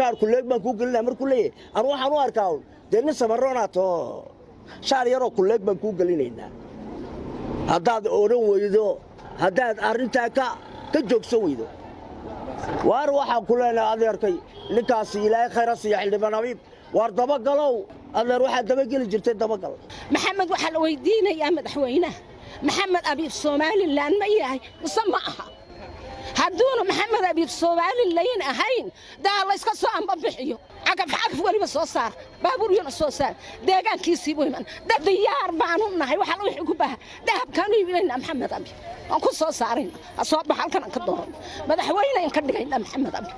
شعر كلك بنكون قلنا مر كلية أنا واحد واركاون دين سمرنا تو شعر يرو كلك بنكون قلنا هذا أورون ويدو هذا أرنتاكا كجوك سويدو وأروح كلنا أذيركي لكاسي لا خير الصياح اللي بنابيب وارضبق قالوا أنا روح الدبق اللي جبت الدبق قال محمد وحل ويدينا يا مدحوينه محمد أبي الصومالي اللي أنا مياه بسمعها هدون محمد أبي الصومالي اللي ينهين ده الله يسكت عن ببحيه عقف ولي بس صار بابور يونس صار ده كان كيسي بويمن ده ديار بعنونا هاي وحلو يحكوا ده كانوا يبينا محمد أبي أنكو صارين أصاب بحال كان كدور مدحوينه ينكدقين محمد أبي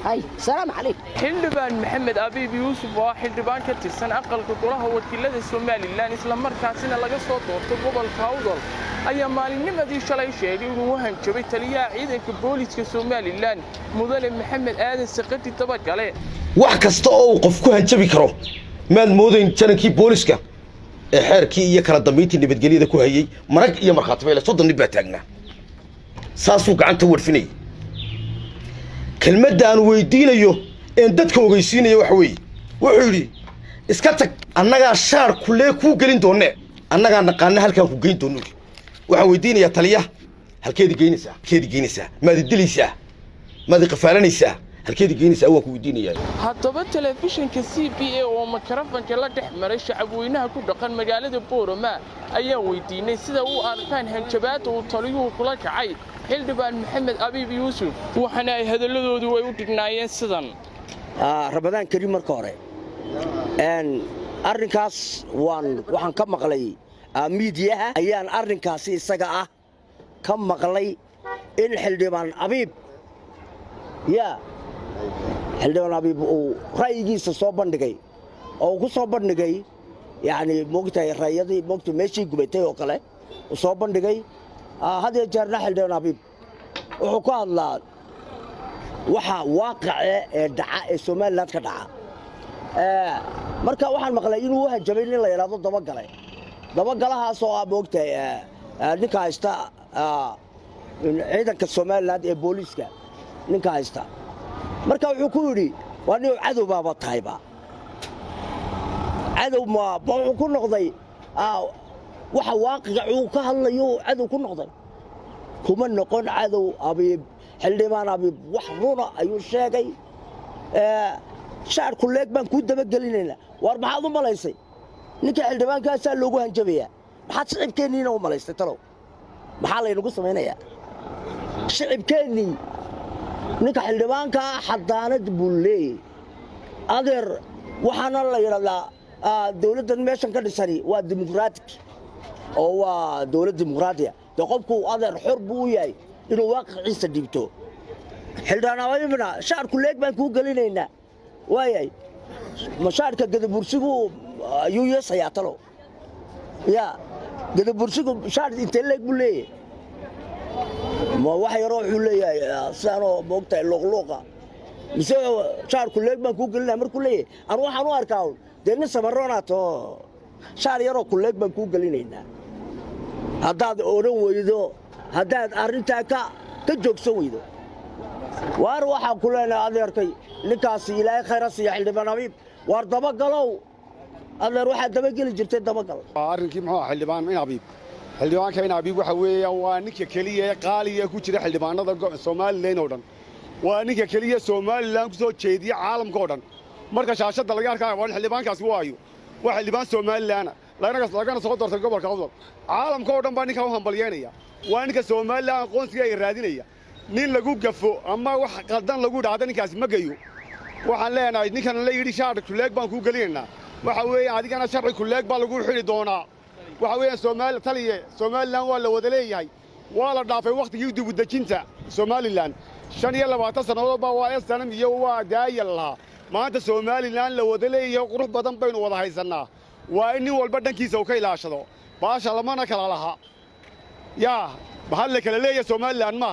هاي السلام عليكم حلبان محمد أبي يوسف وحلبان كتير أقل كدورها وكيلة الصومالي لأن إسلام مركزنا لقى صوت وتقبل الكاودل أي مالين مدي شلي شيء وهن شبي تليا عيد كبوليس كصومالي لأن مدلل محمد آدم سقطي طبق عليه wax kasta oo qof ku hanjabi karo maad moodayn janankii booliska ee xeerkii iyo kala dambeyntii nabadgelyada ku hayay marag iyo marxaatay la 30 nib baa taagnaa saasuu gacanta warfinay kelmadda aan weydiinayo in dadka ogeysiinayo wax weey wuxuu yiri iska tag annaga shaar kulee ku gelin doonee annaga naqaan halkan ku geyn doono waxa weydiinaya taliya halkeed geynaysaa maad dilaysaa maad qafaalanaysaa halkeed geynaysaa waa ku weydiinaya haddaba telefishinka CBA oo makarafanka la dhex maray shacabweynaha ku dhaqan magaalada Boorama ayaa weydiinay sida uu arkaan hanjabaad uu taliyuhu kula kacay xildhibaan maxamed abiib yuusuf waxana ay hadalladoodu way u dhignaayeen sidan Ramadaan Kariim marka hore arrinkaas waxaan ka maqlay miidiyaha ayaan arrinkaasi isaga ah ka maqlay in xildhibaan abiib xildhibaan abiib uu ra'yigiisa soo bandhigay oo ku soo bandhigay yani moogtay ra'yadii moogtay meeshii gubatay oo kale uu soo bandhigay hadda jeerna xildhibaan abiib wuxuu ka hadlaa waxa waaqica ee dhaca ee Soomaaliland ka dhaca marka waxaan maqlay inuu hanjabay in la yiraahdo dabagalahaas oo moogtay ninka haysta ciidanka Soomaaliland ee booliska ninka haysta marka wuxuu ku yiri waa nin cadow baaba tahayba cadow ma wuxuu ku noqday waxa waaqica uu ka hadlayo cadow ku noqday kuma noqon cadow abiib xildhibaan abiib wax runa ayuu sheegay shaar kuleeg baan ku daba gelinayna war maxaad u malaysay ninka xildhibaankaas loogu hanjabaya maxaad shicibkeennina u malaysay talow maxaa la inagu sameeynaya shicibkeenni ninka xildhibaanka xadaanad bulle adeer waxaana la yiraahdaa dawladdan meeshan ka dhisani waa dimuqraadi oo waa dawlad dimuqraadiya qofku adeer xor buu yahay inuu waaqiciisa dhibto xildhibaanada shaar kuleeg baan ku gelinaynaa waayay mashaarka gadabursigu ayuu yeesaya talo ya gadabursigu shaar intee leeg buu leeyahay ما واحد يروح ولا سانو موقتها اللغلوقة مسوي شعر كلك ما كوك لنا مر كلية أروح أركاون دين سمرنا تو شعر يروح كلك ما كوك لنا هذا أورون ويدو هذا أرنتاكا كجوك سويدو وأروح كلنا أذيركي لكاسي لا خير الصياح اللي بنابيب وارضبق قالوا أنا روح الدبق اللي جبت الدبق قال أرنكي معه حلبان من أبيب xildhibaan keen abiib waxa weeye waa ninka kaliya qaaliga ku jira xildhibaanada Soomaaliland oo dhan waa ninka kaliya Soomaaliland ku soo jeediya caalamka oo dhan marka shaashada laga arkayo waa xildhibaankaas waayo waa xildhibaan Soomaaliland lagana soo doortay gobolka Awdal caalamka oo dhan baa ninka u hambalyeynaya waa ninka Soomaaliland aqoonsiga ay raadinaya nin lagu gafo ama wax qaldan lagu dhaado ninkaas ma gayo waxaan leenahay ninkan la yiri shaar kuleeg baan ku galinaynaa waxa weeye adigana sharci kuleeg baa lagu xiri doonaa waxa weeye Soomaaliland waa la wada leeyahay waa la dhaafay waqtigii dib u dejinta Soomaaliland 25 sanadood baa waa SNM iyo waa daayal lahaa maanta Soomaaliland la wada leeyahay qurux badan baynu wada haysanaa waa in walba dhankiisa uu ka ilaashado baasha lamana kala laha yaa bahal la kala leeyahay Soomaaliland ma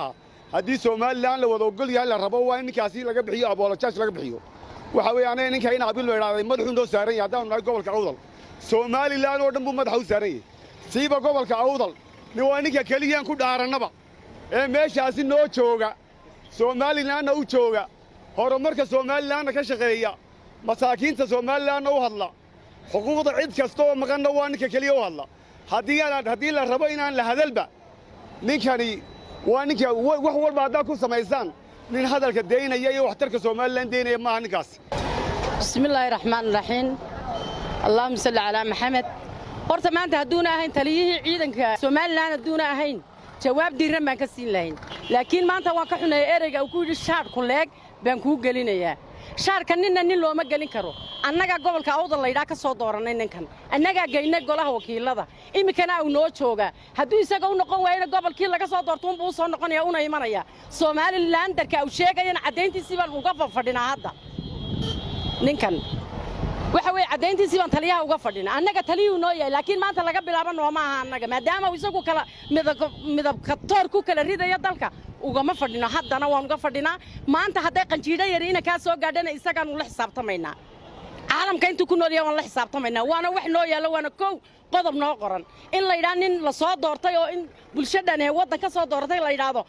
haddii Soomaaliland la wada ogol yahay la rabo waa in ninkaasi laga bixiyo apologize laga bixiyo waxa weeye anay ninka in abil loo yiraahday madaxu noo saaran yahay hadaan nahay gobolka Awdal Soomaaliland oo dhan buu madax u saaran yahay siiba gobolka Awdal ni waa ninka kaliya ku dhaaranaba ee meeshaasi noo jooga Soomaaliland u jooga horumarka Soomaaliland ka shaqeeya masaakiinta Soomaaliland u hadla xuquuqda cid kasta oo maqan waa ninka kaliya u hadla haddii la rabo inaan la hadalba ninkani waa ninka wax walba hadda ku sameeysan nin hadalka deynaya iyo waxtarka Soomaaliland deynaya ma ninkaas bismillaahir rahmaanir rahiim allahumma salli ala maxamed horta maanta haduuna ahayn taliyihii ciidanka Soomaaliland haduuna ahayn jawaab diiran baan ka siin lahayn laakiin maanta waan ka xunay ereyga uu ku yiri shaar ku leeg baan ku gelinayaa shaarka nin looma gelin karo annaga gobolka awdal laydhaa ka soo dooranay ninkan annaga geynay golaha wakiilada imikana uu noo jooga hadduu isaga u noqon waayna gobolkii laga soo doorto uu soo noqonaya una imanaya Soomaaliland darka uu sheegayna cadeyntiisii baan uga fadhinaa hadda ninkan waxa way cadeyntiisii baan taliyaha uga fadhinaa annaga taliyuu noo yahay laakiin maanta laga bilaabo nooma aha annaga maadaama uu isagu kala midabka toor ku kala ridayo dalka ugama fadhino haddana waan uga fadhinaa maanta hadday qanjiidho yar ina ka soo gaadhana isagaan ula xisaabtamaynaa caalamka intuu ku nool yahay waan la xisaabtamaynaa waana wax noo yaalo waana kow qodob noo qoran in la yidhaa nin la soo doortay oo in bulshadan ee waddan ka soo doortay la yidhaahdo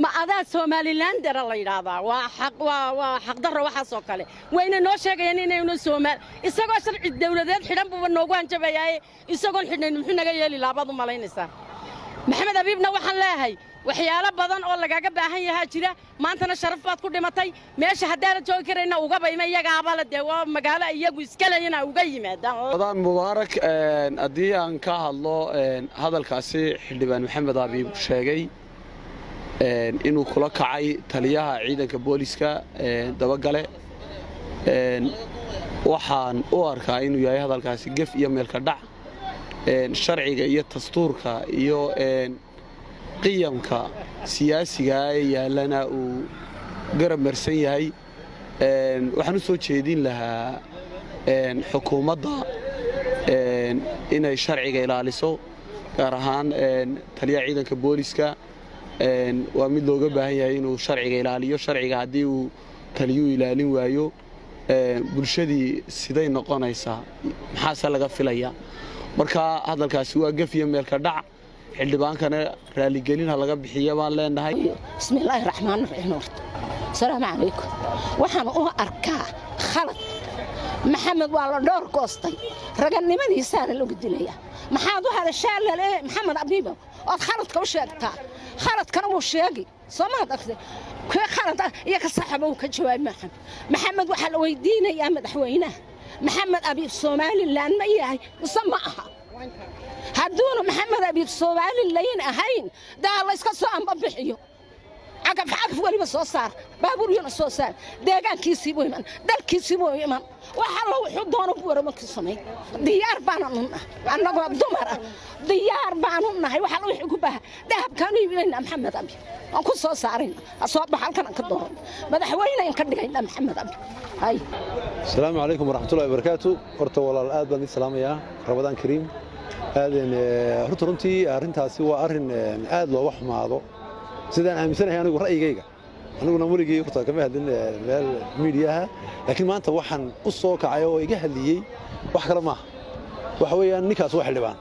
ma adaa Soomaaliland dara la yiraahdaa waa xaq darro waxa soo kale wayna noo sheegayeen inaynu Soomaal isagoo sharci dawladeed xidhan buu noogu hanjabayay isagoo xidhnayn muxuu naga yeeli laabad u malaynaysaa maxamed abiibna waxaan leeyahay waxyaalo badan oo lagaga baahan yahay jira maantana sharaf baad ku dhimatay meesha haddaan joogi karayna uga bayma iyaga abala dee waa magaalo iyagu iska leeyana uga yimaadaan mubaarak adii aan ka hadlo hadalkaasi xildhibaan maxamed abiib sheegay inuu kula kacay taliyaha ciidanka booliska dabagale waxaan u arkaa inuu yahay hadalkaasi gaf iyo meelka dhac sharciga iyo dastuurka iyo qiyamka siyaasiga ee yaalana uu garab marsan yahay waxaan u soo jeedin lahaa xukuumadda inay sharciga ilaaliso gaar ahaan taliyaha ciidanka booliska waa mid looga baahan yahay inuu sharciga ilaaliyo sharciga haddii uu taliyuu ilaalin waayo bulshadii siday noqonaysaa maxaase laga filaya marka hadalkaasi waa gaf iyo meelka dhac xildhibaankana raaligelin laga bixiyo baan leenahay bismillaahir rahmaanir rahiim salaamu calaykum waxaan u arkaa khalad maxamed waa la dhowr goostay raganimadiisaana lagu dilaya maxaad u hadashaa leeyahay maxamed abiib oo khaladka u sheegtaa khaladkana wuu sheegi Soomaad akhri ka khalad iyo ka saxaba uu ka jawaab maxamed waxa la weydiinayaa madaxweynaha maxamed abiib Soomaaliland ma yahay musama aha hadduuna maxamed abiib Soomaaliland ahayn daa la iska soo amba bixiyo cagaf waliba soo saar baabuur yana soo saar deegaankiisii buu iman dalkiisii buu iman waxa la wuxuu doono buu warama ka sameey diyaar baan annagoo dumar ah diyaar baan nahay waxa la wuxuu ku baaha dahabkan iibinayna maxamed abiib aan ku soo saarayna soo baxalkan ka dooran madaxweynaha in ka dhigayna maxamed abiib hay السلام عليكم ورحمة الله وبركاته horta walaal aad baan islaamaya Ramadaan Kariim aadan runtii arintaasi waa arin aad loo waxmaado sidaan aaminsanahay anigu ra'yigayga aniguna muligay horta kama hadin meel miidiyaha laakiin maanta waxaan u soo kacay oo iga hadliyay wax kale ma waxa weeyaan ninkaas wax xildhibaan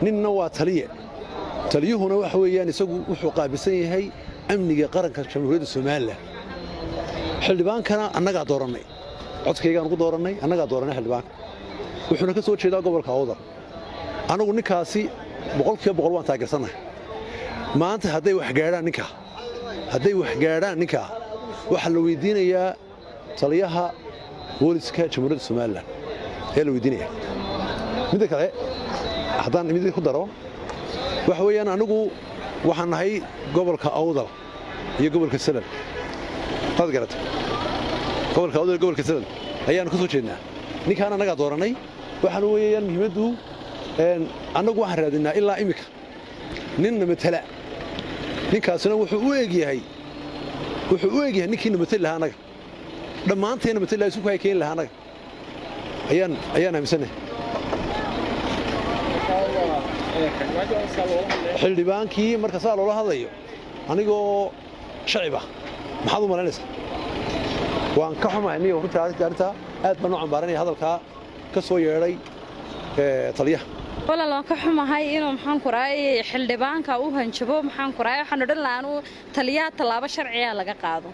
ninna waa taliyuhuna waxa weeyaan isagu wuxuu qaabilsan yahay amniga qaranka Jamhuuriyadda Soomaaliland xildhibaankana annaga dooranay codkayga aan ku dooranay annaga dooranay xildhibaanka wuxuuna ka soo jeedaa gobolka Awdal anigu ninkaasi 100% waan taageersanahay maanta hadday wax gaadhaan ninka waxa la weydiinayaa taliyaha booliska Jamhuuriyadda Soomaaliland ee la weydiinayaa mid kale haddaan mid ku daro waxa weeyaan anigu waxaan nahay gobolka Awdal iyo gobolka Salal qad garata gobolka Awdal iyo gobolka Salal ayaan ku soo jeednaa ninkaan annaga dooranay waxaan weeyaan muhiimadu annagu waxaan raadinaa ilaa imika ninna matala ninkaasna wuxuu u eegyahay ninkii matala lahaa anaga dhammaanteena matala isku keen lahaa anaga ayaan aaminsanahay xildhibaankii marka saa loola hadlayo anigoo shacib ah maxaad u malaynaysaa waan ka xumahay niyo runtii arrintaa aad baan u cambaaranaya hadalkaa ka soo yeedhay taliyaha walaal waan ka xumahay inuu maxaan ku raayay xildhibaanka uu hanjabo maxaan ku raayay waxaan odhan lahaa taliyaha talaabo sharciya laga qaado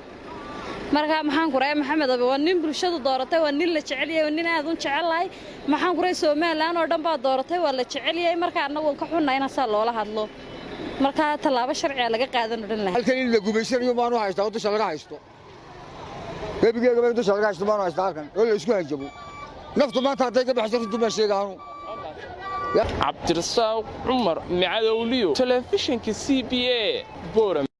marka maxaan ku raayay maxamed abi waa nin bulshadu dooratay waa nin la jecel yahay nin aad u jecelahay maxaan ku raayay Soomaaliland oo dhan baa dooratay waa la jecel yahay marka anagu ka xunnahay in saa loola hadlo marka talaabo sharci laga qaadan oo dhan lahayd halkan in la gubaysanayo maanu haystaa dusha laga haysto bebigeega dusha laga haysto maanu haystaa halkan oo la isku hanjabo naftu maanta haday ka baxso runtu ma sheegaano cabdirasaaq cumar macadowliyo telefishinka CBA Boram